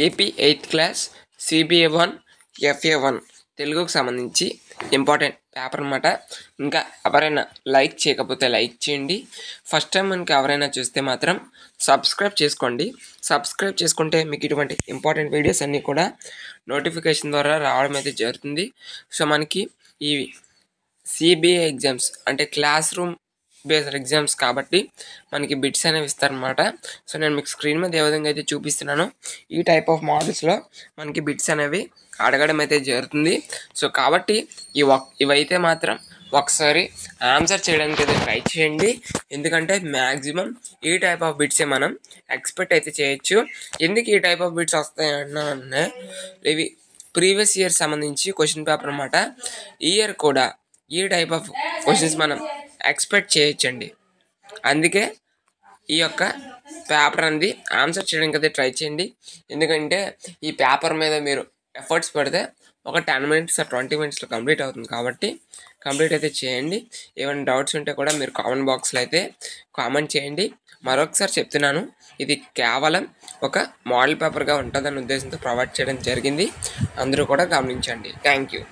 AP 8th class CBA1 FA1 తెలుగుకు సంబంధించి important paper అన్నమాట. ఇంకా ఎవరైనా లైక్ చేయకపోతే లైక్ చేయండి. ఫస్ట్ టైం మనకి ఎవరైనా చూస్తే మాత్రం సబ్స్క్రైబ్ చేసుకోండి. సబ్స్క్రైబ్ చేసుకుంటే మీకు ఇటువంటి ఇంపార్టెంట్ వీడియోస్ అన్నీ కూడా నోటిఫికేషన్ ద్వారా రావడం అయితే జరుగుతుంది. సో మనకి ఈ CBA ఎగ్జామ్స్ అంటే క్లాస్ రూమ్ బేస్డ్ ఎగ్జామ్స్ కాబట్టి మనకి బిట్స్ అనేవి ఇస్తారనమాట. సో నేను మీకు స్క్రీన్ మీద ఏ విధంగా అయితే చూపిస్తున్నానో ఈ టైప్ ఆఫ్ మోడల్స్లో మనకి బిట్స్ అనేవి అడగడం అయితే జరుగుతుంది. సో కాబట్టి ఇవైతే మాత్రం ఒకసారి ఆన్సర్ చేయడానికి అయితే ట్రై చేయండి. ఎందుకంటే మ్యాక్సిమం ఈ టైప్ ఆఫ్ బిట్సే మనం ఎక్స్పెక్ట్ అయితే చేయొచ్చు. ఎందుకు ఈ టైప్ ఆఫ్ బిట్స్ వస్తాయన్నా ఇవి ప్రీవియస్ ఇయర్ సంబంధించి క్వశ్చన్ పేపర్ అన్నమాట. ఈ ఇయర్ కూడా ఈ టైప్ ఆఫ్ క్వశ్చన్స్ మనం ఎక్స్పెక్ట్ చేయొచ్చండి. అందుకే ఈ యొక్క పేపర్ అనేది ఆన్సర్ చేయడానికి అయితే ట్రై చేయండి. ఎందుకంటే ఈ పేపర్ మీద మీరు ఎఫర్ట్స్ పెడితే ఒక 10 minutes 20 minutesలో కంప్లీట్ అవుతుంది. కాబట్టి కంప్లీట్ అయితే చేయండి. ఏమైనా డౌట్స్ ఉంటే కూడా మీరు కామెంట్ బాక్స్లో అయితే కామెంట్ చేయండి. మరొకసారి చెప్తున్నాను, ఇది కేవలం ఒక మోడల్ పేపర్గా ఉంటుందన్న ఉద్దేశంతో ప్రొవైడ్ చేయడం జరిగింది. అందరూ కూడా గమనించండి. Thank you.